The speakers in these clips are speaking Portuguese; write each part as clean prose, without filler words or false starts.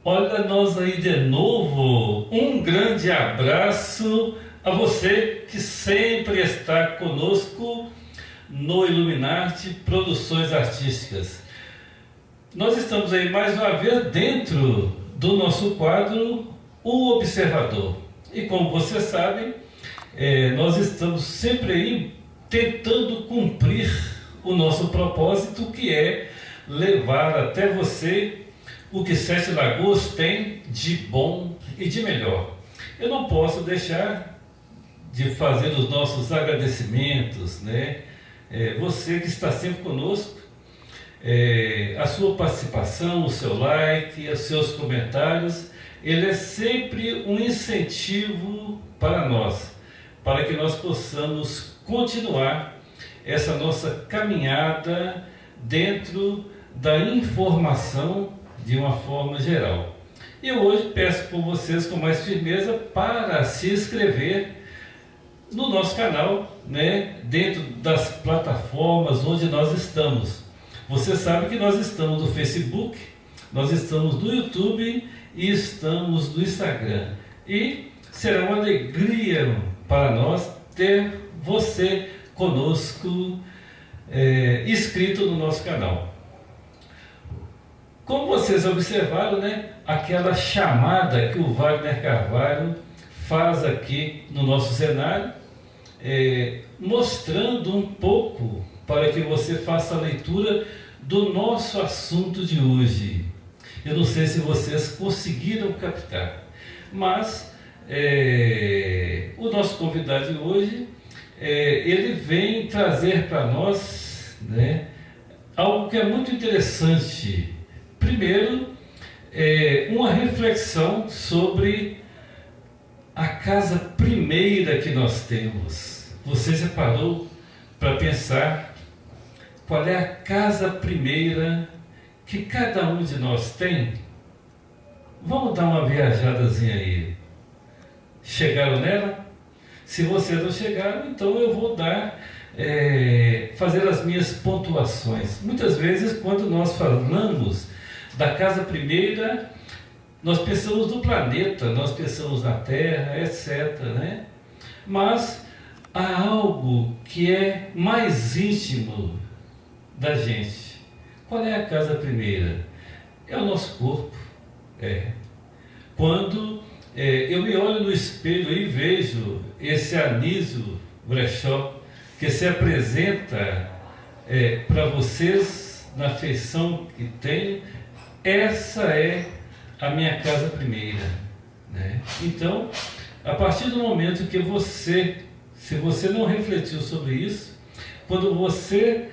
Olha nós aí de novo. Um grande abraço a você que sempre está conosco no Iluminarte Produções Artísticas. Nós estamos aí mais uma vez dentro do nosso quadro O Observador. E como vocês sabem, nós estamos sempre aí tentando cumprir o nosso propósito, que é levar até você o que Sete Lagoas tem de bom e de melhor. Eu não posso deixar de fazer os nossos agradecimentos, né? Você que está sempre conosco, a sua participação, o seu like, os seus comentários, ele é sempre um incentivo para nós, para que nós possamos continuar essa nossa caminhada dentro da informação de uma forma geral. E eu hoje peço por vocês com mais firmeza para se inscrever no nosso canal, né, dentro das plataformas onde nós estamos. Você sabe que nós estamos no Facebook, nós estamos no YouTube e estamos no Instagram. E será uma alegria para nós ter você conosco, inscrito no nosso canal. Como vocês observaram, né, aquela chamada que o Wagner Carvalho faz aqui no nosso cenário, mostrando um pouco para que você faça a leitura do nosso assunto de hoje. Eu não sei se vocês conseguiram captar, mas o nosso convidado de hoje, ele vem trazer para nós, né, algo que é muito interessante. Primeiro, uma reflexão sobre a casa primeira que nós temos. Você já parou para pensar qual é a casa primeira que cada um de nós tem? Vamos dar uma viajadazinha aí. Chegaram nela? Se vocês não chegaram, então eu vou fazer as minhas pontuações. Muitas vezes, quando nós falamos da casa primeira, nós pensamos no planeta, nós pensamos na Terra, etc., né? Mas há algo que é mais íntimo da gente. Qual é a casa primeira? É o nosso corpo. Quando eu me olho no espelho e vejo esse Anísio Brechó, que se apresenta para vocês na feição que tem, essa é a minha casa primeira, né? Então, a partir do momento que você, se você não refletiu sobre isso, quando você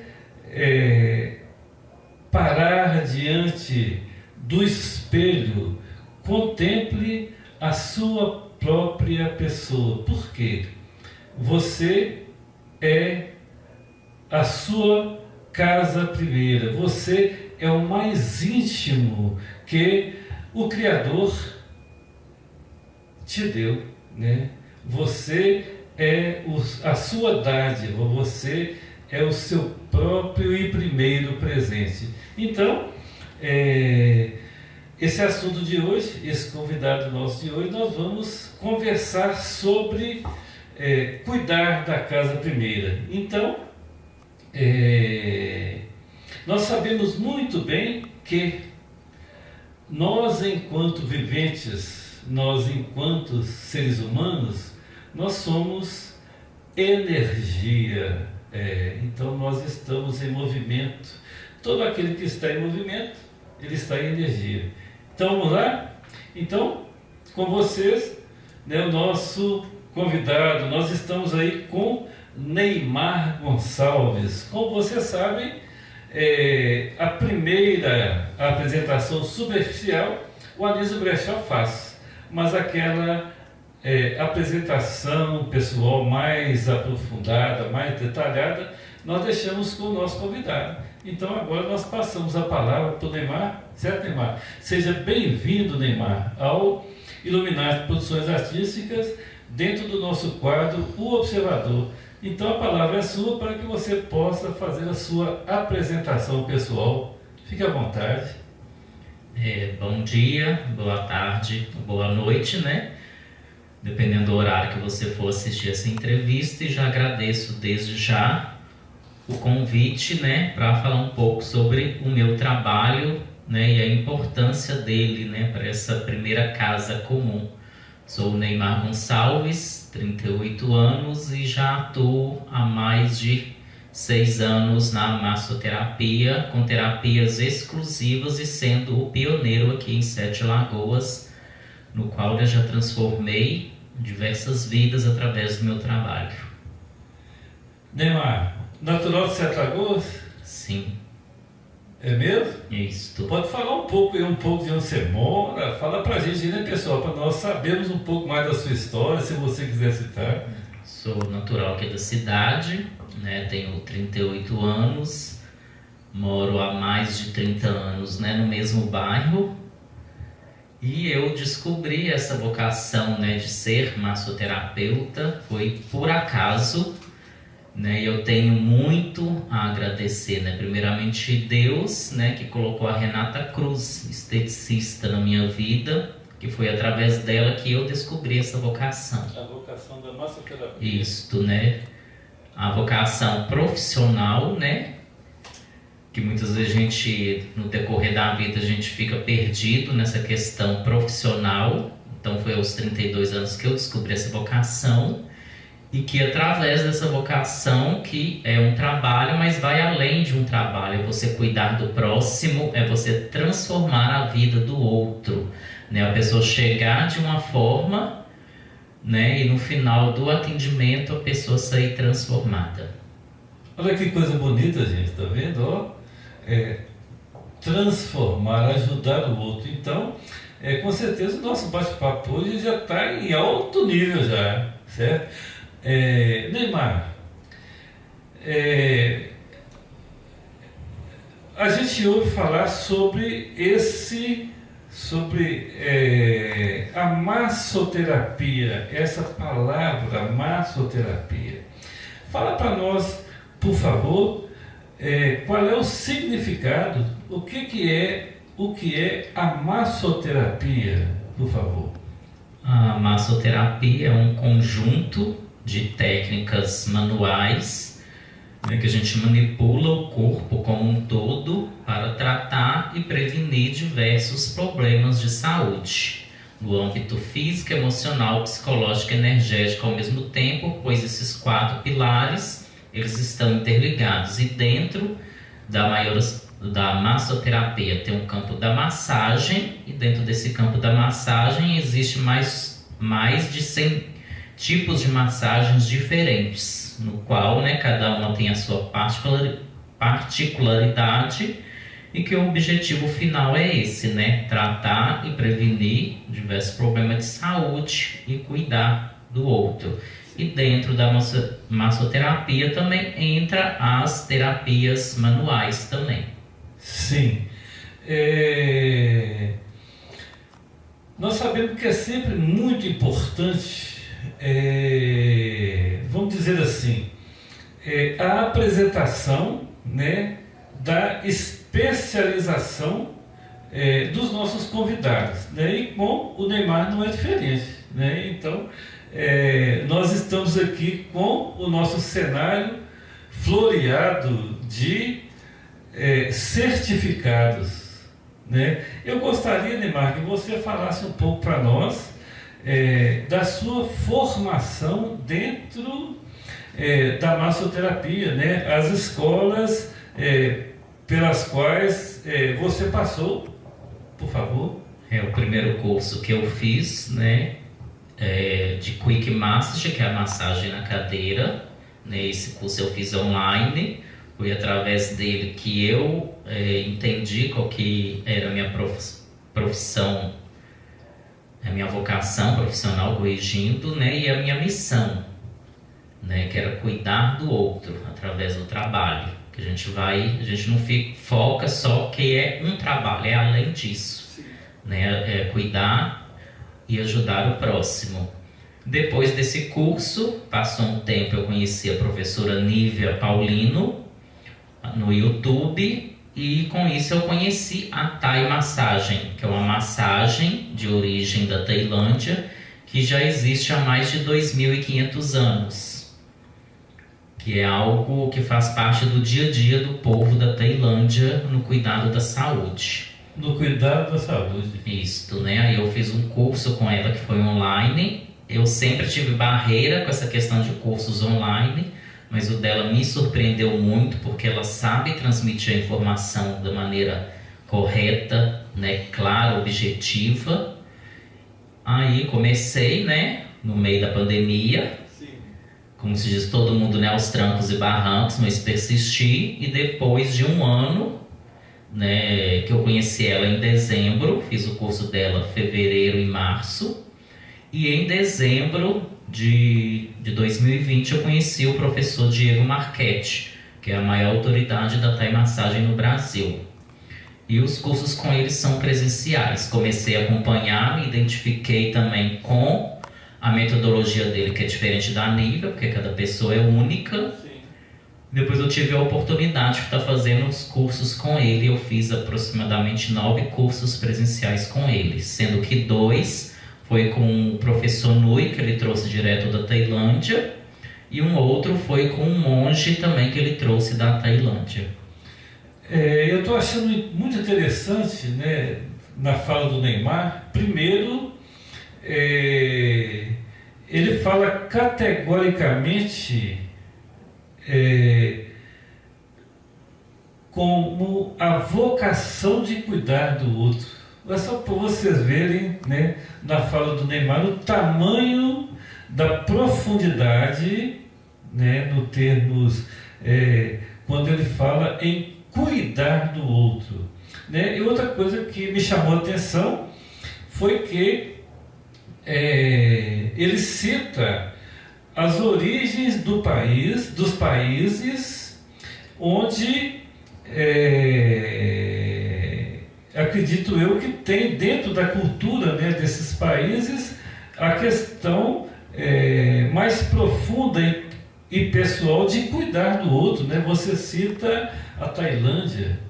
parar diante do espelho, contemple a sua própria pessoa. Por quê? Você é a sua casa primeira. Você é o mais íntimo que o Criador te deu, né? Você é a sua dádiva, você é o seu próprio e primeiro presente. Então, esse assunto de hoje, esse convidado nosso de hoje, nós vamos conversar sobre cuidar da casa primeira. Então, nós sabemos muito bem que nós, enquanto viventes, nós, enquanto seres humanos, nós somos energia. Então, nós estamos em movimento. Todo aquele que está em movimento, ele está em energia. Então, vamos lá? Então, com vocês, né, o nosso convidado, nós estamos aí com Neymar Gonçalves. Como vocês sabem, a primeira apresentação superficial o Anísio Brechó faz, mas aquela apresentação pessoal mais aprofundada, mais detalhada, nós deixamos com o nosso convidado. Então agora nós passamos a palavra para o Neymar, certo, Neymar? Seja bem-vindo, Neymar, ao Iluminarte Produções Artísticas, dentro do nosso quadro O Observador. Então a palavra é sua para que você possa fazer a sua apresentação pessoal. Fique à vontade. Bom dia, boa tarde, boa noite, né? Dependendo do horário que você for assistir essa entrevista, e já agradeço desde já o convite, né, para falar um pouco sobre o meu trabalho, né, e a importância dele, né, para essa primeira casa comum. Sou o Neymar Gonçalves, 38 anos e já atuo há mais de 6 anos na massoterapia, com terapias exclusivas e sendo o pioneiro aqui em Sete Lagoas, no qual eu já transformei diversas vidas através do meu trabalho. Neymar, natural de Sete Lagoas? Sim, É mesmo? isto. Pode falar um pouco de onde você mora? Fala pra gente, né, pessoal, para nós sabermos um pouco mais da sua história, se você quiser citar. Sou natural aqui da cidade, né? Tenho 38 anos, moro há mais de 30 anos, né, no mesmo bairro. E eu descobri essa vocação, né, de ser massoterapeuta, foi por acaso, né? Eu tenho muito a agradecer, né? Primeiramente Deus, né, que colocou a Renata Cruz, esteticista, na minha vida, que foi através dela que eu descobri essa vocação. A vocação da massoterapia. Isto, né? A vocação profissional, né? Que muitas vezes a gente, no decorrer da vida, a gente fica perdido nessa questão profissional. Então foi aos 32 anos que eu descobri essa vocação, e que através dessa vocação, que é um trabalho, mas vai além de um trabalho, é você cuidar do próximo, é você transformar a vida do outro, né? A pessoa chegar de uma forma, né, e no final do atendimento a pessoa sair transformada. Olha que coisa bonita, gente, tá vendo? Ó, transformar, ajudar o outro. Então, com certeza o nosso bate-papo hoje já está em alto nível já, certo? Neymar, a gente ouve falar sobre a massoterapia, essa palavra massoterapia. Fala para nós, por favor, qual é o significado, o que é a massoterapia, por favor. A massoterapia é um conjunto de técnicas manuais, né, que a gente manipula o corpo como um todo para tratar e prevenir diversos problemas de saúde, no âmbito físico, emocional, psicológico e energético ao mesmo tempo, pois esses 4 pilares eles estão interligados. E dentro da massoterapia tem um campo da massagem, e dentro desse campo da massagem existe mais de 100 tipos de massagens diferentes, no qual, né, cada uma tem a sua particularidade, e que o objetivo final é esse, né, tratar e prevenir diversos problemas de saúde e cuidar do outro. E dentro da massoterapia também entra as terapias manuais também. Sim. Nós sabemos que é sempre muito importante, vamos dizer assim, a apresentação, né, da especialização dos nossos convidados, né? E com o Neymar não é diferente, né? Então, nós estamos aqui com o nosso cenário floreado de certificados, né? Eu gostaria, Neymar, que você falasse um pouco para nós da sua formação dentro da massoterapia, né? As escolas pelas quais você passou, por favor. O primeiro curso que eu fiz, né, de Quick Massage, que é a massagem na cadeira, né? Esse curso eu fiz online. Foi através dele que eu entendi qual que era a minha profissão, a minha vocação profissional corrigindo, né, e a minha missão, né, que era cuidar do outro através do trabalho. Que a gente não foca só que é um trabalho, é além disso, né, é cuidar e ajudar o próximo. Depois desse curso, passou um tempo, eu conheci a professora Nívia Paulino no YouTube, E com isso eu conheci a Thai Massagem, que é uma massagem de origem da Tailândia, que já existe há mais de 2.500 anos, que é algo que faz parte do dia a dia do povo da Tailândia no cuidado da saúde. No cuidado da saúde. Isso, né? Aí eu fiz um curso com ela que foi online. Eu sempre tive barreira com essa questão de cursos online, mas o dela me surpreendeu muito porque ela sabe transmitir a informação da maneira correta, né? Clara, objetiva. Aí comecei, né? No meio da pandemia. Sim. Como se diz, todo mundo, né? Aos trancos e barrancos, mas persisti. E depois de um ano, né, que eu conheci ela em dezembro, fiz o curso dela em fevereiro e março, e em dezembro de 2020 eu conheci o professor Diego Marchetti, que é a maior autoridade da Thai Massagem no Brasil. E os cursos com ele são presenciais. Comecei a acompanhar, me identifiquei também com a metodologia dele, que é diferente da Nívia, porque cada pessoa é única. Sim. Depois eu tive a oportunidade de estar fazendo os cursos com ele. Eu fiz aproximadamente 9 cursos presenciais com ele, sendo que 2 foi com o professor Nui, que ele trouxe direto da Tailândia, e um outro foi com um monge também que ele trouxe da Tailândia. Eu estou achando muito interessante, né, na fala do Neymar. Primeiro, ele fala categoricamente como a vocação de cuidar do outro. É só para vocês verem, né, na fala do Neymar, o tamanho da profundidade, né, no termos, quando ele fala em cuidar do outro, né? E outra coisa que me chamou a atenção foi que ele cita as origens dos países onde acredito eu que tem dentro da cultura, né, desses países a questão mais profunda e pessoal de cuidar do outro, né? Você cita a Tailândia.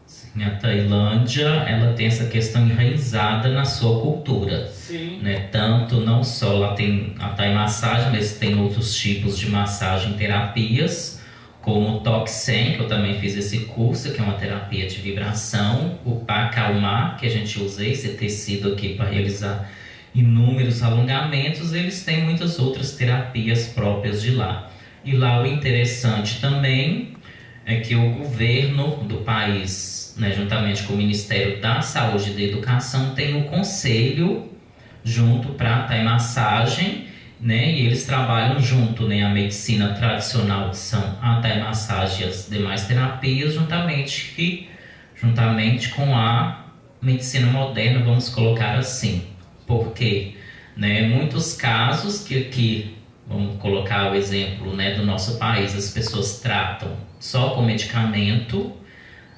Sim, a Tailândia, ela tem essa questão enraizada na sua cultura. Sim. Né? Tanto, não só lá tem a Thai Massagem, mas tem outros tipos de massagem, terapias, como o Toksen, que eu também fiz esse curso, que é uma terapia de vibração, o Pakalma, que a gente usa esse tecido aqui para realizar inúmeros alongamentos. Eles têm muitas outras terapias próprias de lá. E lá o interessante também é que o governo do país, né, juntamente com o Ministério da Saúde e da Educação, tem um conselho junto para a Thai Massagem, né, e eles trabalham junto, né, a medicina tradicional, que são a Thai Massagem e as demais terapias, juntamente com a medicina moderna, vamos colocar assim. Porque, né, muitos casos que aqui, vamos colocar o exemplo, né, do nosso país, as pessoas tratam só com medicamento.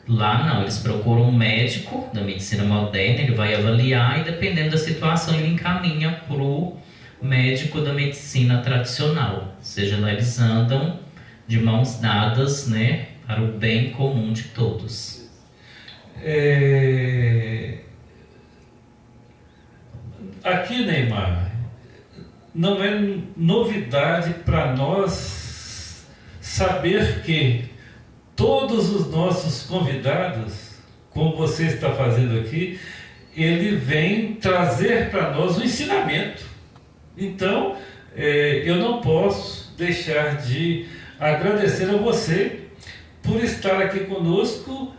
Lá não, eles procuram um médico da medicina moderna, ele vai avaliar e dependendo da situação ele encaminha para o médico da medicina tradicional. Ou seja, lá eles andam de mãos dadas, né, para o bem comum de todos. Aqui, Neymar, não é novidade para nós saber que todos os nossos convidados, como você está fazendo aqui, ele vem trazer para nós um ensinamento. Então, eu não posso deixar de agradecer a você por estar aqui conosco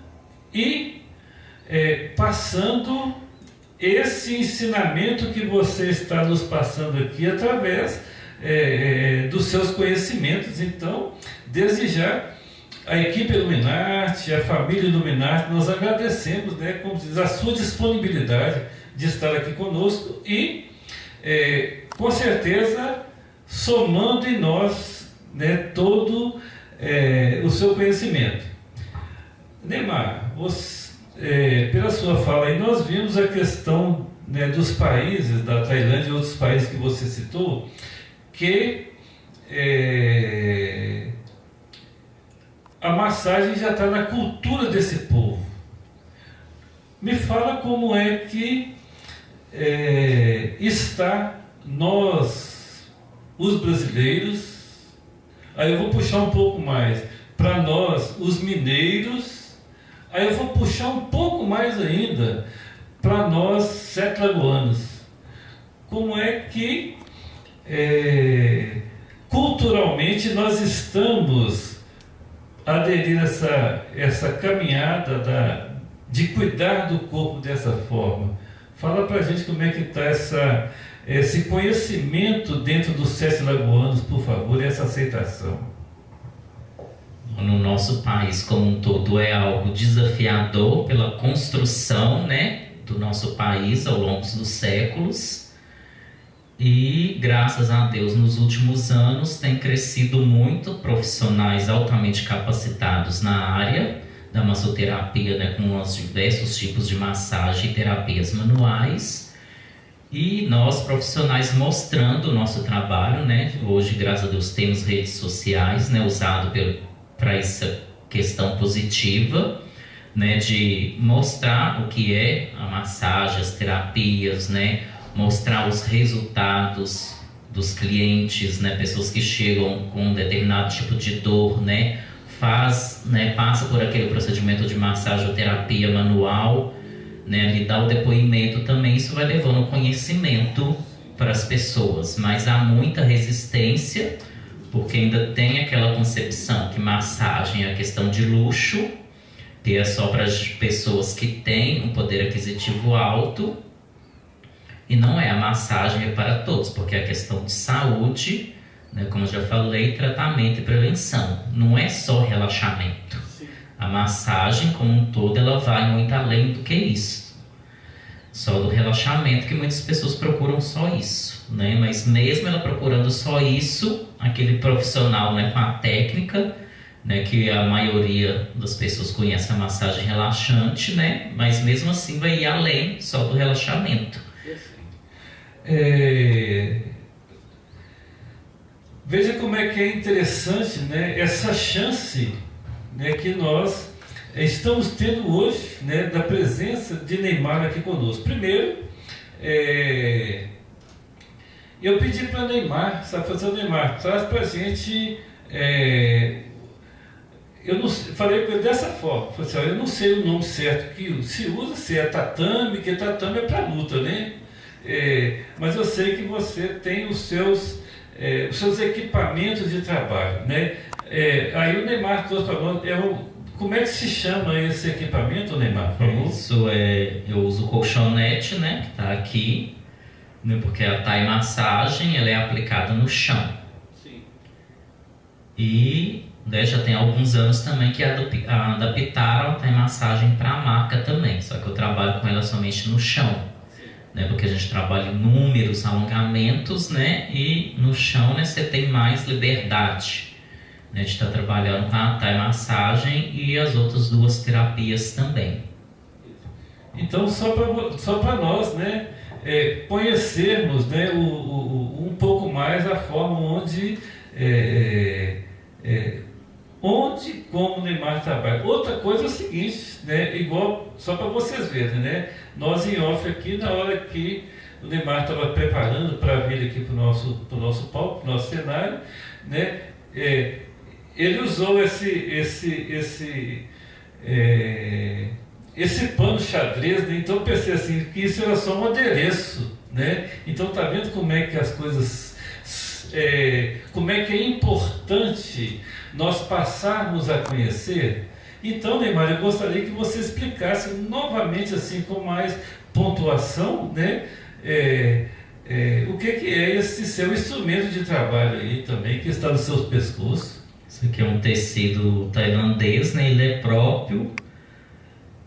e passando esse ensinamento que você está nos passando aqui através dos seus conhecimentos. Então, desde já, a equipe Illuminati, a família Illuminati, nós agradecemos, né, como diz, a sua disponibilidade de estar aqui conosco e, com certeza, somando em nós, né, todo o seu conhecimento. Neymar, pela sua fala aí, nós vimos a questão, né, dos países, da Tailândia e outros países que você citou, que a massagem já está na cultura desse povo. Me fala como é que está nós, os brasileiros, aí eu vou puxar um pouco mais, para nós, os mineiros, aí eu vou puxar um pouco mais ainda, para nós, sete lagoanos. Como é que culturalmente nós estamos aderindo a essa caminhada de cuidar do corpo dessa forma? Fala pra gente como é que está esse conhecimento dentro dos sete lagoanos, por favor, e essa aceitação. No nosso país como um todo é algo desafiador pela construção, né, do nosso país ao longo dos séculos. E graças a Deus nos últimos anos tem crescido muito profissionais altamente capacitados na área da massoterapia, né, com os diversos tipos de massagem e terapias manuais. E nós profissionais mostrando o nosso trabalho, né? Hoje, graças a Deus, temos redes sociais, né, usado para essa questão positiva, né, de mostrar o que é a massagem, as terapias, né, mostrar os resultados dos clientes, né, pessoas que chegam com um determinado tipo de dor, né, passa por aquele procedimento de massagem ou terapia manual, né, lhe dá o depoimento também. Isso vai levando conhecimento para as pessoas, mas há muita resistência, porque ainda tem aquela concepção que massagem é questão de luxo, que é só para as pessoas que têm um poder aquisitivo alto, e não é. A massagem é para todos, porque é questão de saúde, né, como eu já falei, tratamento e prevenção, não é só relaxamento. Sim. A massagem como um todo, ela vai muito além do que isso, só do relaxamento, que muitas pessoas procuram só isso, né? Mas mesmo ela procurando só isso, aquele profissional, né, com a técnica, né, que a maioria das pessoas conhece a massagem relaxante, né, mas mesmo assim vai ir além só do relaxamento. Veja como é que é interessante, né, essa chance, né, que nós estamos tendo hoje, né, da presença de Neymar aqui conosco. Primeiro, eu pedi para Neymar, sabe fazer o Neymar, traz para a gente, eu não, falei com ele dessa forma, falei assim, eu não sei o nome certo que se usa, se é tatame, que tatame é para luta, né? Mas eu sei que você tem os seus equipamentos de trabalho, né? Aí o Neymar trouxe para nós, como é que se chama esse equipamento, Neymar, por favor? Isso eu uso o colchonete, né, que está aqui, né, porque a Thai massagem ela é aplicada no chão. Sim. E, né, já tem alguns anos também que adaptaram a Thai massagem para a marca também, só que eu trabalho com ela somente no chão. Né, porque a gente trabalha inúmeros alongamentos, né, e no chão, né, você tem mais liberdade, né, de estar trabalhando com a Thai massagem e as outras duas terapias também. Então, só para nós, né, conhecermos, né, um pouco mais a forma onde como o Neymar trabalha. Outra coisa é o seguinte, né, igual, só para vocês verem, né, nós em off aqui, na hora que o Neymar estava preparando para vir aqui para o nosso palco, para o nosso cenário, né, ele usou esse pano xadrez, né? Então eu pensei assim, que isso era só um adereço, né? Então tá vendo como é que as coisas, como é que é importante nós passarmos a conhecer. Então, Neymar, eu gostaria que você explicasse novamente, assim, com mais pontuação, né, o que é esse seu instrumento de trabalho aí também, que está no seu pescoço. Isso aqui é um tecido tailandês, né, ele é próprio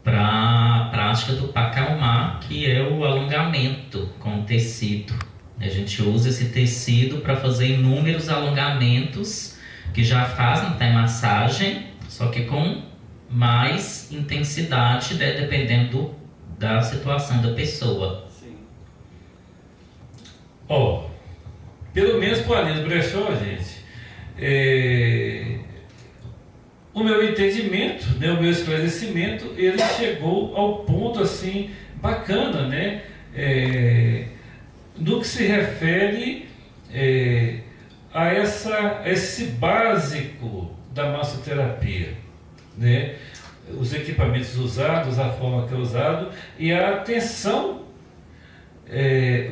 para a prática do Pakalma, que é o alongamento com tecido. A gente usa esse tecido para fazer inúmeros alongamentos que já fazem Thai massagem, só que com mais intensidade, né, dependendo da situação da pessoa. Sim. Pelo menos para a Aline Brechó, gente, o meu entendimento, né, o meu esclarecimento, ele chegou ao ponto assim bacana, né, no que se refere a esse básico da massoterapia, né, os equipamentos usados, a forma que é usado e a atenção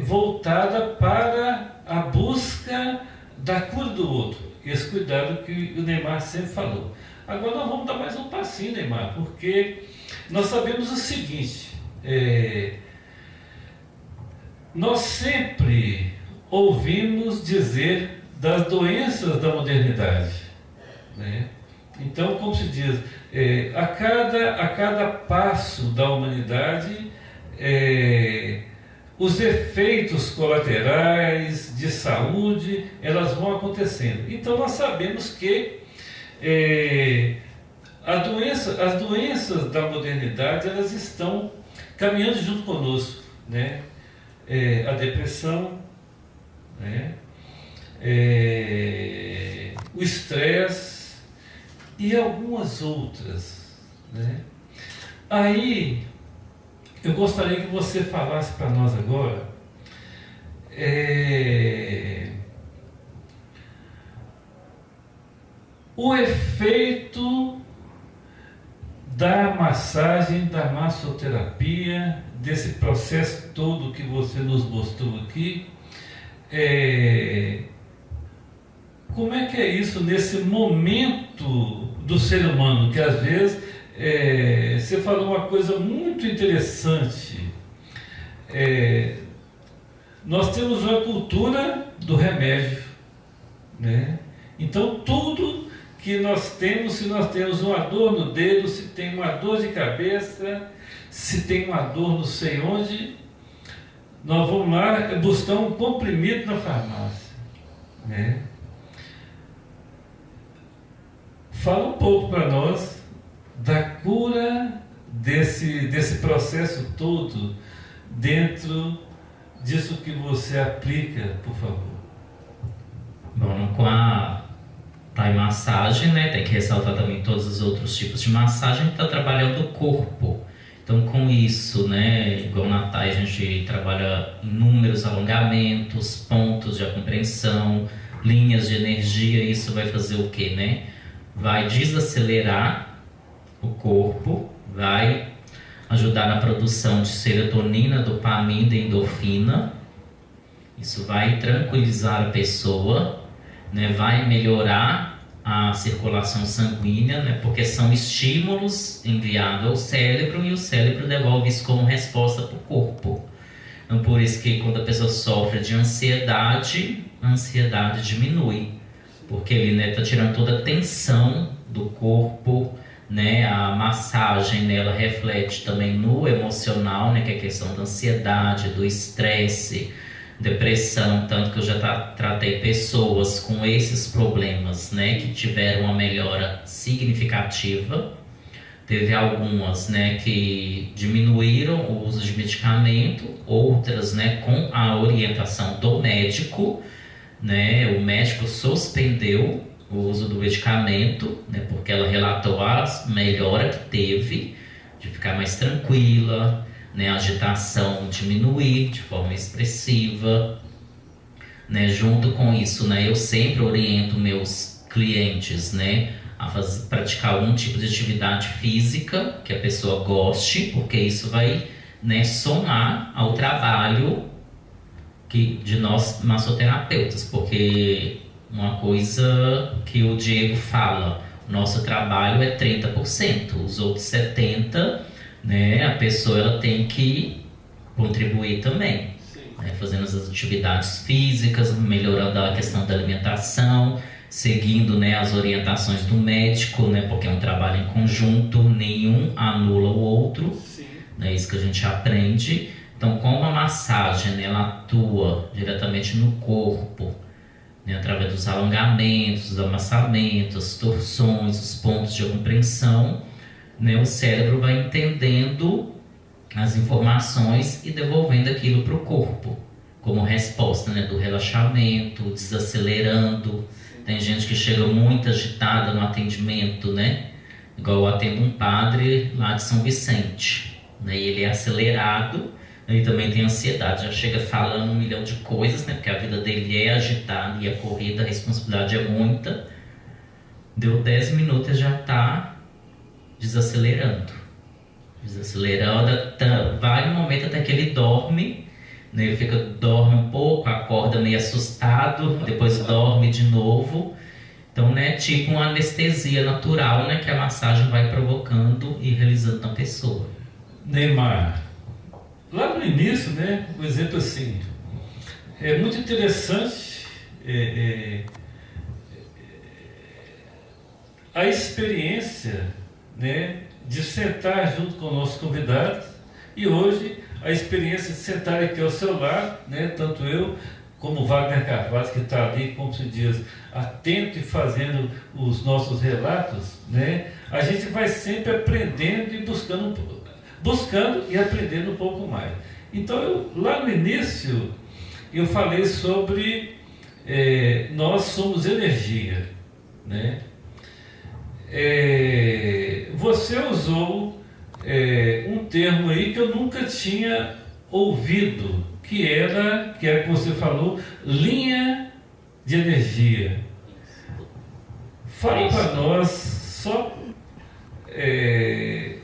voltada para a busca da cura do outro, esse cuidado que o Neymar sempre falou. Agora nós vamos dar mais um passinho, Neymar, porque nós sabemos o seguinte, nós sempre ouvimos dizer das doenças da modernidade, né? Então, como se diz, a cada passo da humanidade, os efeitos colaterais de saúde, elas vão acontecendo. Então, nós sabemos que as doenças da modernidade, elas estão caminhando junto conosco, né? A depressão, né? O estresse e algumas outras, né? Aí eu gostaria que você falasse para nós agora o efeito da massagem, da massoterapia, desse processo todo que você nos mostrou aqui. Como é que é isso nesse momento do ser humano, que às vezes você falou uma coisa muito interessante. Nós temos uma cultura do remédio, né? Então tudo que nós temos, se nós temos uma dor no dedo, se tem uma dor de cabeça, se tem uma dor não sei onde, nós vamos lá buscar um comprimido na farmácia, né? Fala um pouco para nós da cura desse processo todo dentro disso que você aplica, por favor. Bom, com a Thai massagem, né, tem que ressaltar também todos os outros tipos de massagem, está trabalhando o corpo. Então, com isso, né, igual na Thai, a gente trabalha inúmeros alongamentos, pontos de compreensão, linhas de energia. Isso vai fazer o quê, né? Vai desacelerar o corpo, vai ajudar na produção de serotonina, dopamina e endorfina. Isso vai tranquilizar a pessoa, né? Vai melhorar a circulação sanguínea, né? Porque são estímulos enviados ao cérebro e o cérebro devolve isso como resposta para o corpo. Então, por isso que quando a pessoa sofre de ansiedade, a ansiedade diminui, porque ele, né, tá tirando toda a tensão do corpo, né? A massagem, né, ela reflete também no emocional, né, que é a questão da ansiedade, do estresse, depressão, tanto que eu já tratei pessoas com esses problemas, né, que tiveram uma melhora significativa. Teve algumas, né, que diminuíram o uso de medicamento, outras, né, com a orientação do médico, né, o médico suspendeu o uso do medicamento, né, porque ela relatou a melhora que teve, de ficar mais tranquila, né, a agitação diminuir de forma expressiva, né, junto com isso, né, eu sempre oriento meus clientes, né, a praticar algum tipo de atividade física que a pessoa goste, porque isso vai, né, somar ao trabalho de nós massoterapeutas, porque uma coisa que o Diego fala, nosso trabalho é 30%, os outros 70%, né, a pessoa ela tem que contribuir também, né, fazendo as atividades físicas, melhorando a questão da alimentação, seguindo, né, as orientações do médico, né, porque é um trabalho em conjunto, nenhum anula o outro, é isso que a gente aprende. Então, como a massagem, né, ela atua diretamente no corpo, né, através dos alongamentos, dos amassamentos, torções, os pontos de compreensão, né, o cérebro vai entendendo as informações e devolvendo aquilo para o corpo, como resposta, né, do relaxamento, desacelerando. Tem gente que chega muito agitada no atendimento, né? Igual eu atendo um padre lá de São Vicente, né? E ele é acelerado, né? E também tem ansiedade, já chega falando um milhão de coisas, né? Porque a vida dele é agitada e a corrida, a responsabilidade é muita. Deu 10 minutos e já está desacelerando. Vai um momento até que ele dorme, né? Ele dorme um pouco, acorda meio assustado, depois dorme de novo. Então, né, tipo uma anestesia natural, né, que a massagem vai provocando e realizando na pessoa. Neymar, lá no início, né, um exemplo assim, é muito interessante a experiência, né, de sentar junto com o nosso convidado, e hoje a experiência de sentar aqui ao seu lado, né, tanto eu como o Wagner Carvalho, que está ali, como se diz, atento e fazendo os nossos relatos, né, a gente vai sempre aprendendo e buscando e aprendendo um pouco mais. Então, lá no início, eu falei sobre nós somos energia, né? Você usou um termo aí que eu nunca tinha ouvido, que era que você falou, linha de energia. Fala para nós só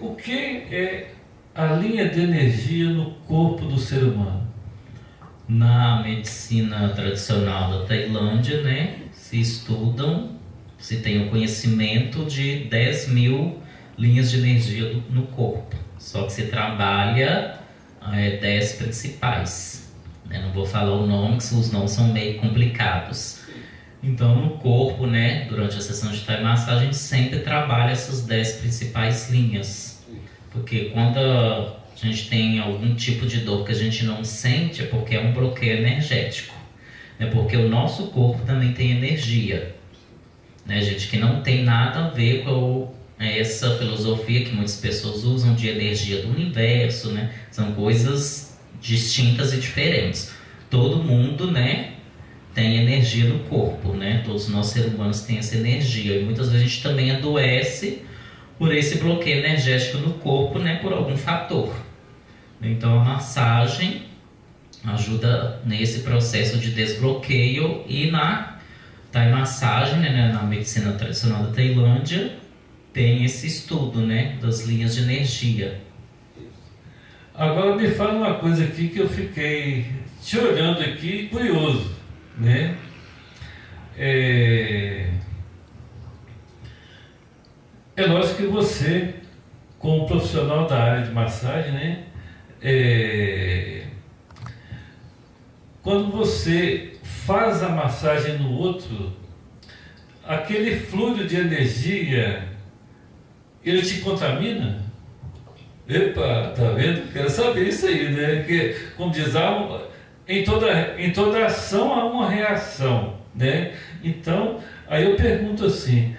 o que é a linha de energia no corpo do ser humano. Na medicina tradicional da Tailândia, né, se tem o conhecimento de 10 mil linhas de energia no corpo. Só que se trabalha 10 principais. Né? Não vou falar o nome, que os nomes são meio complicados. Então, no corpo, né, durante a sessão de Thai massagem, a gente sempre trabalha essas 10 principais linhas. Porque quando a gente tem algum tipo de dor que a gente não sente, é porque é um bloqueio energético. Né? Porque o nosso corpo também tem energia. Né, gente, que não tem nada a ver com essa filosofia que muitas pessoas usam de energia do universo, né? São coisas distintas e diferentes. Todo mundo, né, tem energia no corpo, né? Todos nós seres humanos têm essa energia e muitas vezes a gente também adoece por esse bloqueio energético no corpo, né, por algum fator. Então a massagem ajuda nesse processo de desbloqueio e na Thai massagem, né, na medicina tradicional da Tailândia, tem esse estudo, né, das linhas de energia. Agora me fala uma coisa aqui que eu fiquei te olhando aqui, curioso, né? É lógico que você, como profissional da área de massagem, né? Quando você faz a massagem no outro, aquele fluido de energia, ele te contamina? Epa, tá vendo? Quero saber isso aí, né? Que, como diz, em toda ação há uma reação, né? Então, aí eu pergunto assim,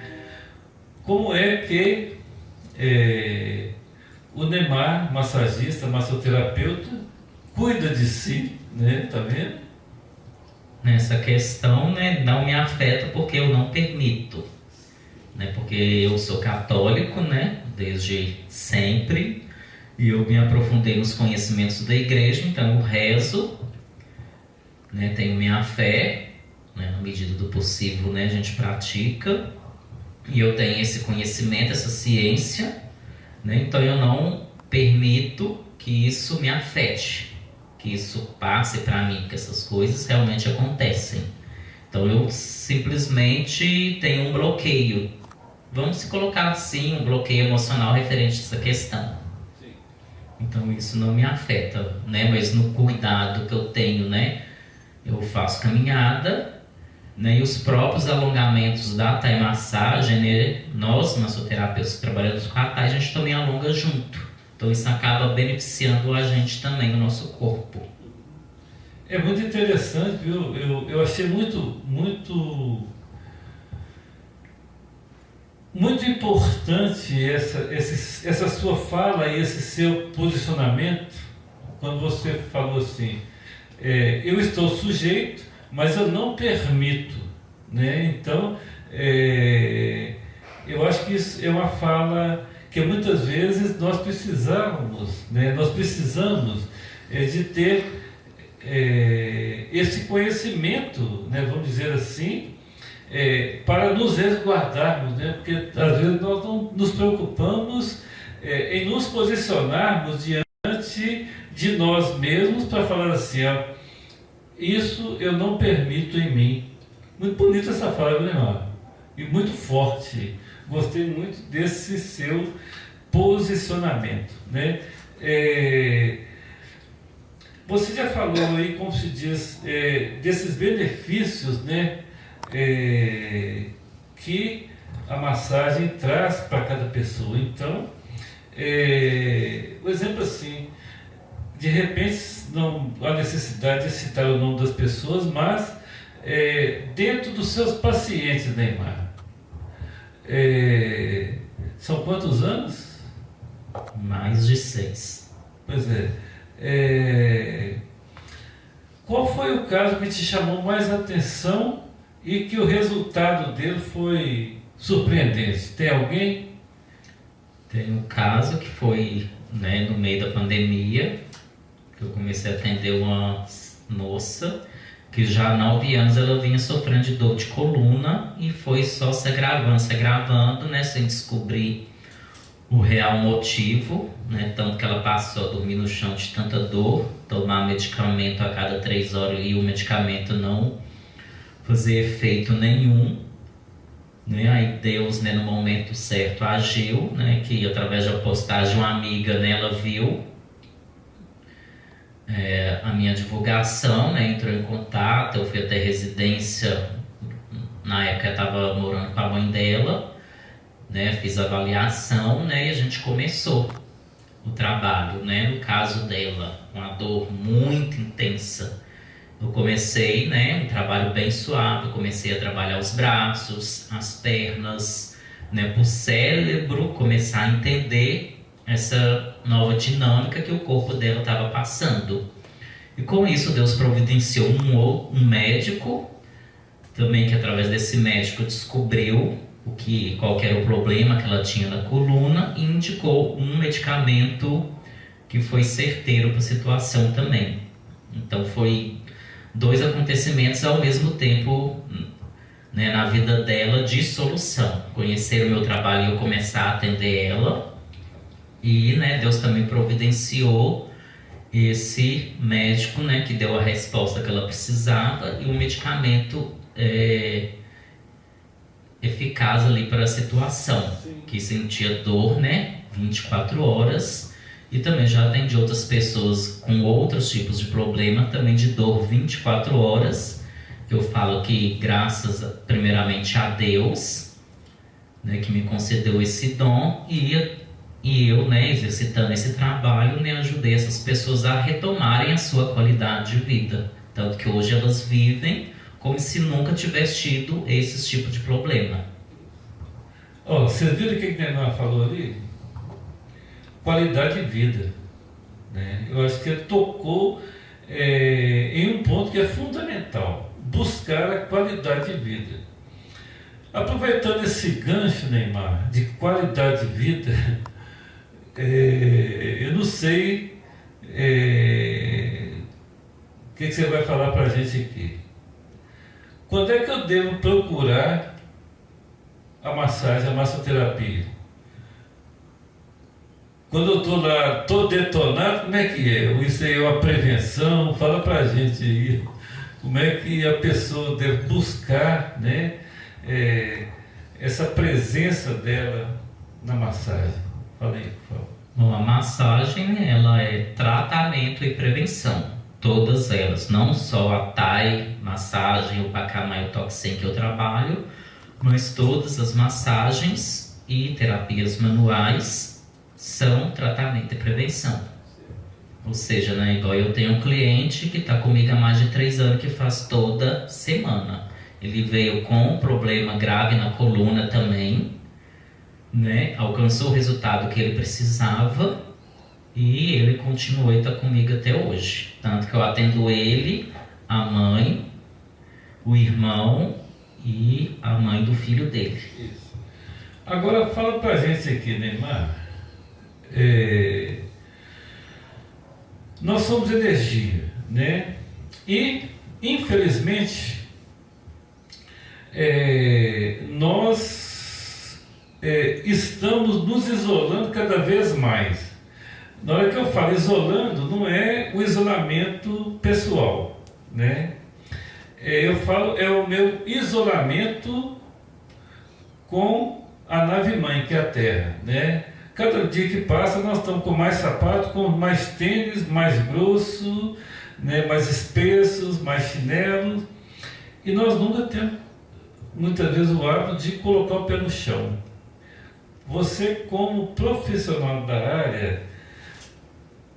como é que o Neymar, massagista, massoterapeuta, cuida de si, né? Tá vendo? Nessa questão, né, não me afeta porque eu não permito, né, porque eu sou católico, né, desde sempre, e eu me aprofundei nos conhecimentos da igreja, então eu rezo, né, tenho minha fé, né, na medida do possível, né, a gente pratica, e eu tenho esse conhecimento, essa ciência, né, então eu não permito que isso me afete, que isso passe para mim, que essas coisas realmente acontecem. Então eu simplesmente tenho um bloqueio. Vamos se colocar assim, um bloqueio emocional referente a essa questão. Sim. Então isso não me afeta, né? Mas no cuidado que eu tenho, né? Eu faço caminhada, né? E os próprios alongamentos da Thai massagem, né? Nós, massoterapeutas que trabalhamos com a Thai, a gente também alonga junto. Então isso acaba beneficiando a gente também, o nosso corpo. É muito interessante, viu? Eu achei muito importante essa sua fala e esse seu posicionamento, quando você falou assim, eu estou sujeito, mas eu não permito, né? Então, Eu acho que isso é uma fala que muitas vezes nós precisamos, né? Nós precisamos de ter esse conhecimento, né? Vamos dizer assim, para nos resguardarmos, né? Porque às vezes nós não nos preocupamos em nos posicionarmos diante de nós mesmos para falar assim, ó, isso eu não permito em mim. Muito bonita essa fala, Neymar, e muito forte. Gostei muito desse seu posicionamento, né? Você já falou aí, como se diz, desses benefícios, né? Que a massagem traz para cada pessoa. Então, o exemplo assim, de repente não há necessidade de citar o nome das pessoas, mas dentro dos seus pacientes, Neymar, são quantos anos? Mais de 6. Pois qual foi o caso que te chamou mais atenção e que o resultado dele foi surpreendente? Tem alguém? Tem um caso que foi, né, no meio da pandemia, que eu comecei a atender uma moça que já há 9 anos ela vinha sofrendo de dor de coluna e foi só se agravando, né, sem descobrir o real motivo, né, tanto que ela passou a dormir no chão de tanta dor, tomar medicamento a cada 3 horas e o medicamento não fazer efeito nenhum, né, aí Deus, né, no momento certo agiu, né, que através da postagem de uma amiga, né, ela viu a minha divulgação, né, entrou em contato, eu fui até residência, na época eu estava morando com a mãe dela, né, fiz a avaliação, né, e a gente começou o trabalho, né, no caso dela, uma dor muito intensa. Eu comecei, né, um trabalho bem suave, eu comecei a trabalhar os braços, as pernas, né, para o cérebro começar a entender essa nova dinâmica que o corpo dela estava passando. E com isso Deus providenciou um médico, também que através desse médico descobriu qual que era o problema que ela tinha na coluna e indicou um medicamento que foi certeiro para a situação também. Então foi 2 acontecimentos ao mesmo tempo, né, na vida dela de solução. Conhecer o meu trabalho e eu começar a atender ela. E, né, Deus também providenciou esse médico, né, que deu a resposta que ela precisava e um medicamento eficaz ali para a situação. Sim. Que sentia dor, né, 24 horas. E também já atendi outras pessoas com outros tipos de problema, também de dor 24 horas. Eu falo que graças primeiramente a Deus, né, que me concedeu esse dom, e eu, né, exercitando esse trabalho, né, ajudei essas pessoas a retomarem a sua qualidade de vida. Tanto que hoje elas vivem como se nunca tivesse tido esse tipo de problema. Você viu o que o Neymar falou ali? Qualidade de vida, né? Eu acho que ele tocou em um ponto que é fundamental: buscar a qualidade de vida. Aproveitando esse gancho, Neymar, de qualidade de vida, eu não sei o que você vai falar para a gente aqui. Quando é que eu devo procurar a massagem, a massoterapia? Quando eu estou lá, estou detonado, como é que é? Isso aí é uma prevenção? Fala para a gente aí. Como é que a pessoa deve buscar, né, essa presença dela na massagem? Fala aí, por favor. Bom, a massagem, ela é tratamento e prevenção. Todas elas, não só a Thai massagem, o Pacamai, o Toxin que eu trabalho, mas todas as massagens e terapias manuais são tratamento e prevenção. Ou seja, né, igual eu tenho um cliente que está comigo há mais de 3 anos, que faz toda semana. Ele veio com um problema grave na coluna também, né, alcançou o resultado que ele precisava e ele continua e está comigo até hoje. Tanto que eu atendo ele, a mãe, o irmão e a mãe do filho dele. Isso. Agora fala pra gente aqui, Neymar. Nós somos energia, né? E, infelizmente, nós estamos nos isolando cada vez mais. Na hora que eu falo isolando, não é o isolamento pessoal, né? Eu falo, é o meu isolamento com a nave-mãe, que é a Terra, né? Cada dia que passa, nós estamos com mais sapato, com mais tênis, mais grosso, né? Mais espessos, mais chinelos, e nós nunca temos, muitas vezes, o hábito de colocar o pé no chão. Você, como profissional da área,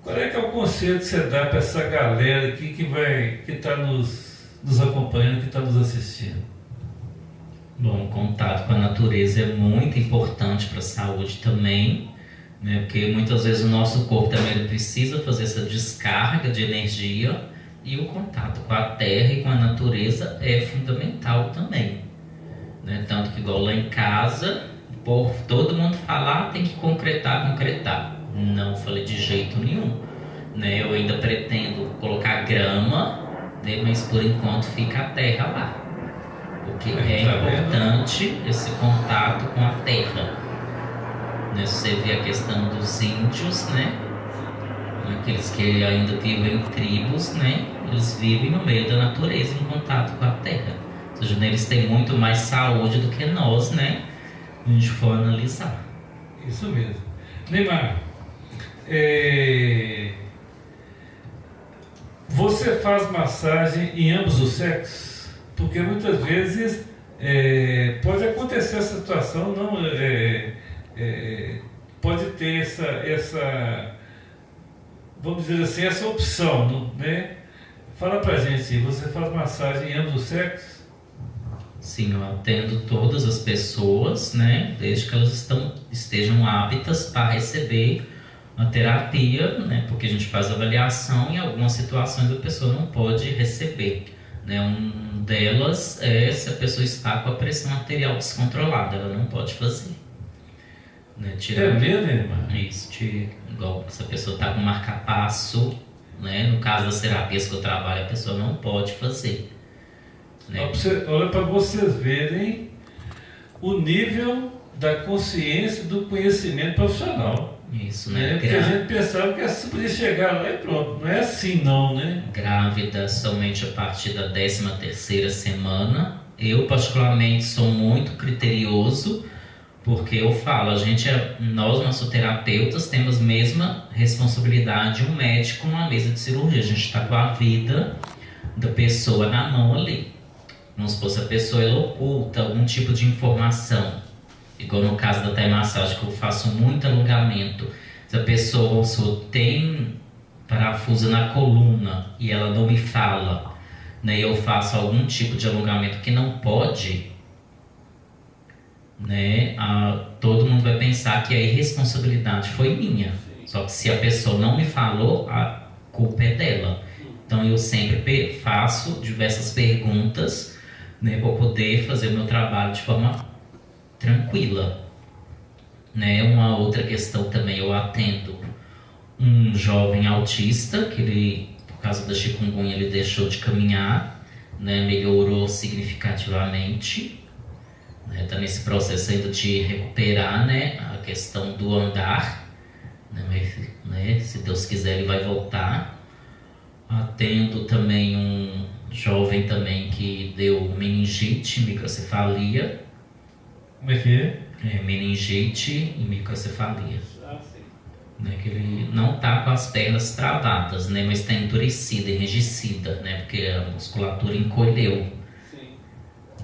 qual é que é o conselho que você dá para essa galera aqui que está nos acompanhando, que está nos assistindo? Bom, o contato com a natureza é muito importante para a saúde também, né? Porque muitas vezes o nosso corpo também precisa fazer essa descarga de energia, e o contato com a terra e com a natureza é fundamental também, né? Tanto que, igual lá em casa, por todo mundo falar, tem que concretar. Não falei de jeito nenhum, né? Eu ainda pretendo colocar grama, né? Mas por enquanto fica a terra lá. Porque é importante esse contato com a terra, né? Você vê a questão dos índios, né? Aqueles que ainda vivem em tribos, né? Eles vivem no meio da natureza, em contato com a terra. Ou seja, eles têm muito mais saúde do que nós, né? Se a gente for analisar. Isso mesmo. Neymar, você faz massagem em ambos os sexos? Porque muitas vezes pode acontecer essa situação, não pode ter essa, vamos dizer assim, essa opção, né? Fala pra gente, você faz massagem em ambos os sexos? Sim, eu atendo todas as pessoas, né? Desde que elas estejam aptas para receber a terapia, né? Porque a gente faz avaliação e em algumas situações a pessoa não pode receber, né? Um delas é se a pessoa está com a pressão arterial descontrolada, ela não pode fazer, né? É mesmo, irmão? Isso, igual se a pessoa está com marca-passo, né? No caso das terapias que eu trabalho, a pessoa não pode fazer, né? Olha para vocês verem o nível da consciência do conhecimento profissional. Isso, né? Porque a gente pensava que assim podia chegar lá e pronto. Não é assim não, né? Grávida somente a partir da 13ª semana. Eu particularmente sou muito criterioso, porque eu falo, nós massoterapeutas temos a mesma responsabilidade de um médico numa mesa de cirurgia. A gente está com a vida da pessoa na mão ali. Vamos supor, se a pessoa ela oculta algum tipo de informação, igual no caso da Thai Massagem, que eu faço muito alongamento. Se a pessoa tem parafuso na coluna e ela não me fala, né, eu faço algum tipo de alongamento que não pode, né, todo mundo vai pensar que a irresponsabilidade foi minha. Só que se a pessoa não me falou, a culpa é dela. Então eu sempre faço diversas perguntas, né, para poder fazer o meu trabalho de forma tranquila, né? Uma outra questão também, eu atendo um jovem autista que ele, por causa da chikungunya, ele deixou de caminhar, né? Melhorou significativamente, né? Tá nesse processo ainda de recuperar, né? A questão do andar, né? Mas, né? Se Deus quiser ele vai voltar. Atendo também um jovem também que deu meningite, microcefalia. Como é que é? Meningite e microcefalia. Né, que ele não está com as pernas travadas, né, mas está endurecida, enrijecida, né, porque a musculatura encolheu.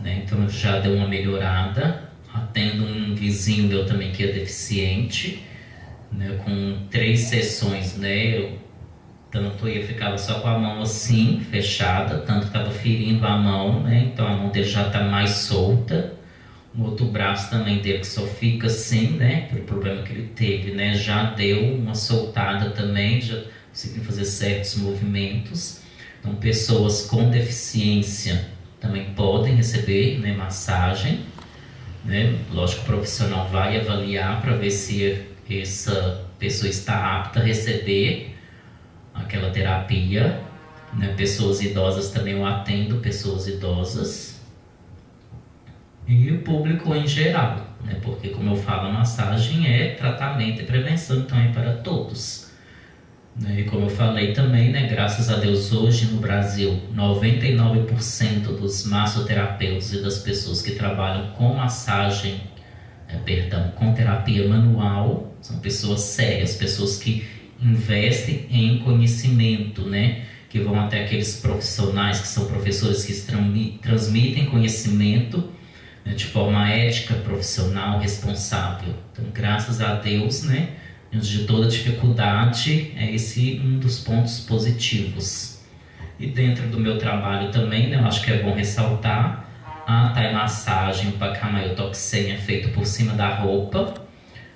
Né, então já deu uma melhorada. Atendo um vizinho meu também que é deficiente, né, com 3 sessões, né, tanto eu ficava só com a mão assim, fechada, tanto estava ferindo a mão, né, então a mão dele já está mais solta. O outro braço também dele que só fica assim, né, pelo problema que ele teve, né, já deu uma soltada também, já consegui fazer certos movimentos. Então pessoas com deficiência também podem receber, né, massagem, né? Lógico, o profissional vai avaliar para ver se essa pessoa está apta a receber aquela terapia, né? Pessoas idosas também eu atendo, pessoas idosas e o público em geral, né? Porque como eu falo, a massagem é tratamento e prevenção, então é para todos, né? E como eu falei também, né? Graças a Deus hoje no Brasil 99% dos massoterapeutas e das pessoas que trabalham com massagem, com terapia manual, são pessoas sérias, pessoas que investem em conhecimento, né? Que vão até aqueles profissionais que são professores que transmitem conhecimento, né? De forma ética, profissional, responsável. Então, graças a Deus, né? Diante de toda dificuldade, é esse um dos pontos positivos. E dentro do meu trabalho também, né? Eu acho que é bom ressaltar a Thai massagem, o Pacama e o Toxem é feito por cima da roupa,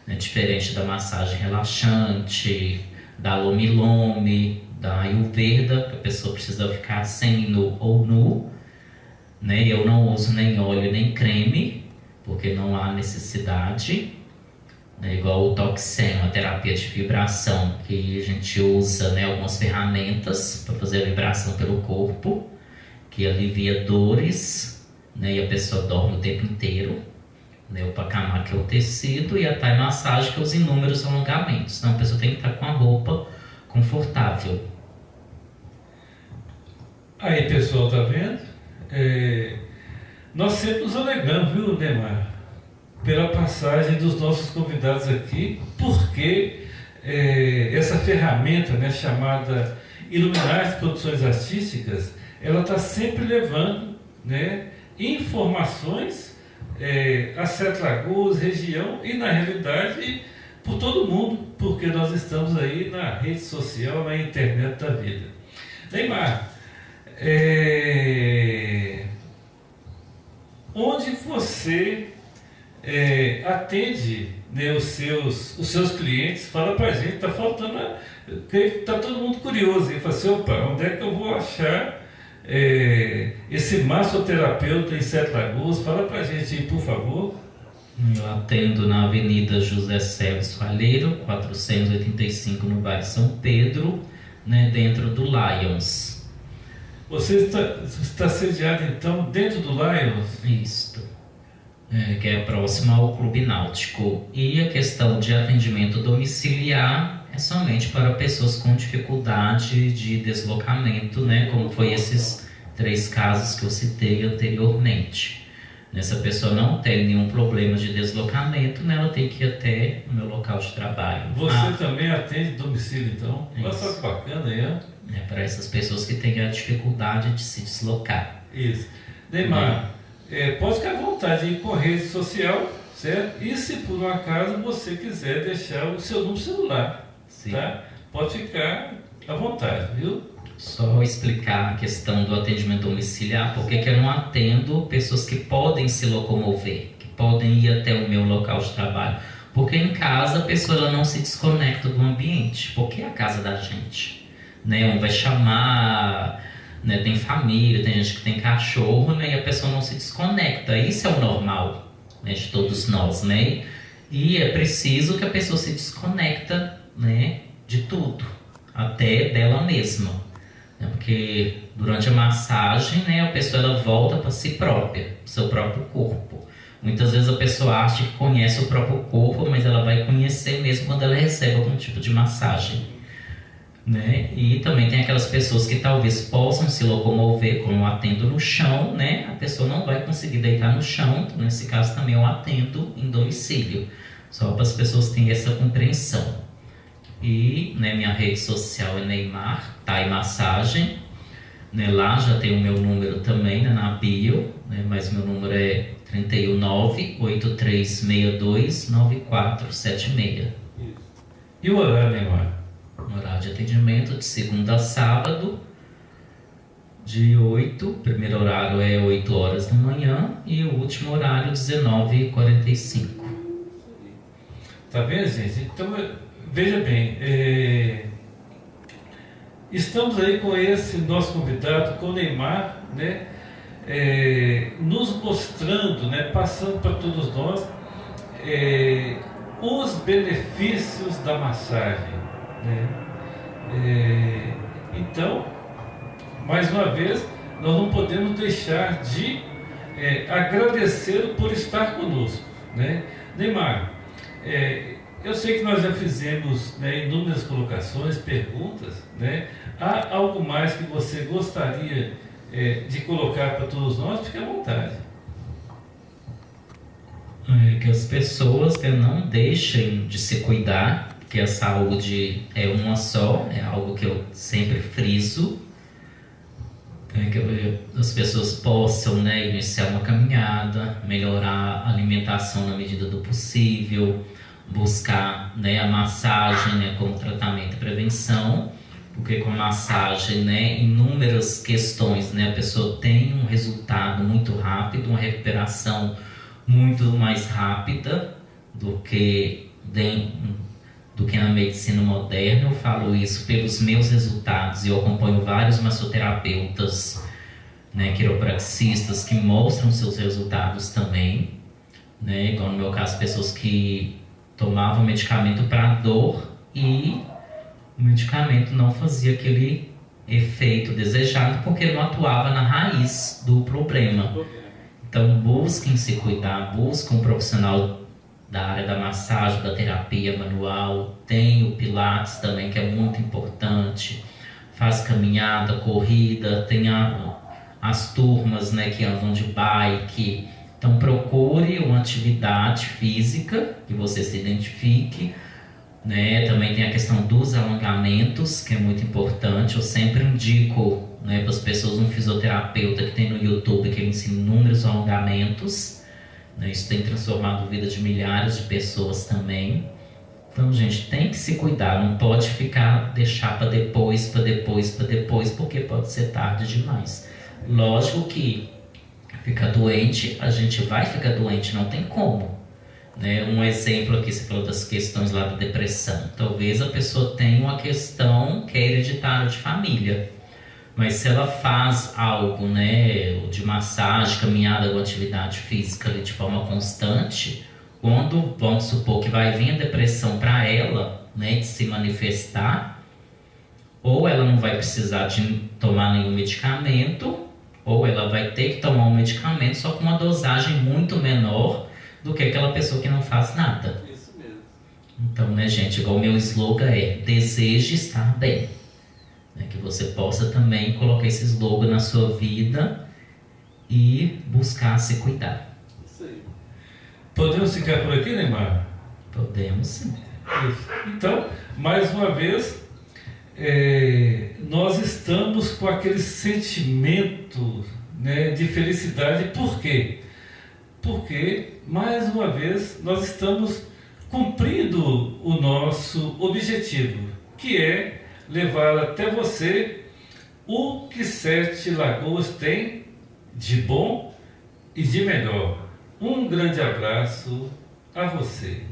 né? Diferente da massagem relaxante, da Lome-Lome, da Ayurveda, que a pessoa precisa ficar semi-nu ou nu, né? Eu não uso nem óleo nem creme, porque não há necessidade, né? Igual o Toxem, uma terapia de vibração, que a gente usa, né, algumas ferramentas para fazer a vibração pelo corpo, que alivia dores, né? E a pessoa dorme o tempo inteiro, né? O Pacamá, que é o tecido, e a Thai massagem, que é os inúmeros alongamentos. Então a pessoa tem que estar com a roupa confortável. Aí, pessoal, tá vendo? Nós sempre nos alegramos, viu, Neymar? Pela passagem dos nossos convidados aqui, porque essa ferramenta, né, chamada Iluminar Produções Artísticas, ela está sempre levando, né, informações a Sete Lagoas, região e, na realidade, por todo mundo, porque nós estamos aí na rede social, na internet da vida. Neymar, onde você atende, né, os seus clientes? Fala pra gente, tá faltando, tá todo mundo curioso, e fala assim, opa, onde é que eu vou achar esse massoterapeuta em Sete Lagoas? Fala pra gente aí, por favor. Eu atendo na Avenida José Célio Falheiro, 485, no bairro São Pedro, né, dentro do Lions. Você está sediado, então, dentro do Lions? Isso. Que é próximo ao Clube Náutico. E a questão de atendimento domiciliar é somente para pessoas com dificuldade de deslocamento, né, como foi esses 3 casos que eu citei anteriormente. Essa pessoa não tem nenhum problema de deslocamento, né, ela tem que ir até o meu local de trabalho. Você também atende domicílio, então? Olha só que bacana aí, ó. Para essas pessoas que têm a dificuldade de se deslocar. Isso. Neymar, pode ficar à vontade de ir com a rede social, certo? E se por um acaso você quiser deixar o seu número celular, Sim. Tá? Pode ficar à vontade, viu? Só explicar a questão do atendimento domiciliar, porque que eu não atendo pessoas que podem se locomover, que podem ir até o meu local de trabalho. Porque em casa a pessoa ela não se desconecta do ambiente, porque é a casa da gente, né? Um vai chamar, né? Tem família, tem gente que tem cachorro, né? E a pessoa não se desconecta. Isso é o normal, né? De todos nós, né? E é preciso que a pessoa se desconecta, né? De tudo, até dela mesma, né? Porque durante a massagem, né? A pessoa ela volta para si própria, seu próprio corpo. Muitas vezes a pessoa acha que conhece o próprio corpo, mas ela vai conhecer mesmo quando ela recebe algum tipo de massagem, né? E também tem aquelas pessoas que talvez possam se locomover, como eu atendo no chão, né? A pessoa não vai conseguir deitar no chão, então nesse caso também eu atendo em domicílio, só para as pessoas terem essa compreensão. E, né, minha rede social é Neymar Thai Massagem, né? Lá já tem o meu número também, né, na bio, né? Mas meu número é 319-8362-9476. E o horário, Neymar? No horário de atendimento de segunda a sábado, de 8, o primeiro horário é 8 horas da manhã e o último horário 19h45. Tá vendo, gente? Então, veja bem, estamos aí com esse nosso convidado, com o Neymar, né? nos mostrando, né, passando para todos nós os benefícios da massagem, né? Então, mais uma vez, nós não podemos deixar de agradecê-lo por estar conosco, né? Neymar, eu sei que nós já fizemos, né, inúmeras colocações, perguntas, né? Há algo mais que você gostaria de colocar para todos nós? Fique à vontade. Que as pessoas não deixem de se cuidar, porque a saúde é uma só, é algo que eu sempre friso, que as pessoas possam, né, iniciar uma caminhada, melhorar a alimentação na medida do possível, buscar, né, a massagem, né, como tratamento e prevenção, porque com a massagem, né, inúmeras questões, né, a pessoa tem um resultado muito rápido, uma recuperação muito mais rápida do que na medicina moderna. Eu falo isso pelos meus resultados e eu acompanho vários massoterapeutas, né, quiropraxistas que mostram seus resultados também, né, igual no meu caso, pessoas que tomavam medicamento para dor e o medicamento não fazia aquele efeito desejado porque não atuava na raiz do problema. Então busquem se cuidar, busquem um profissional da área da massagem, da terapia manual. Tem o Pilates também, que é muito importante. Faz caminhada, corrida, tem as turmas, né, que andam de bike. Então procure uma atividade física que você se identifique, né? Também tem a questão dos alongamentos, que é muito importante. Eu sempre indico, né, para as pessoas um fisioterapeuta que tem no YouTube, que ensina inúmeros alongamentos, né? Isso tem transformado a vida de milhares de pessoas também. Então, gente, tem que se cuidar, não pode deixar para depois, porque pode ser tarde demais. Lógico que ficar doente, a gente vai ficar doente, não tem como, né? Um exemplo aqui, você falou das questões lá da depressão. Talvez a pessoa tenha uma questão que é hereditária de família, mas se ela faz algo, né, de massagem, caminhada ou atividade física ali de forma constante, quando, vamos supor que vai vir a depressão para ela, né, de se manifestar, ou ela não vai precisar de tomar nenhum medicamento, ou ela vai ter que tomar um medicamento só com uma dosagem muito menor do que aquela pessoa que não faz nada. Isso mesmo. Então, né, gente, igual o meu slogan é: deseje estar bem. Né, que você possa também colocar esse slogan na sua vida e buscar se cuidar. Isso aí. Podemos ficar por aqui, Neymar? Podemos sim. Isso. Então, mais uma vez, nós estamos com aquele sentimento, né, de felicidade. Por quê? Porque, mais uma vez, nós estamos cumprindo o nosso objetivo, que é levar até você o que Sete Lagoas tem de bom e de melhor. Um grande abraço a você.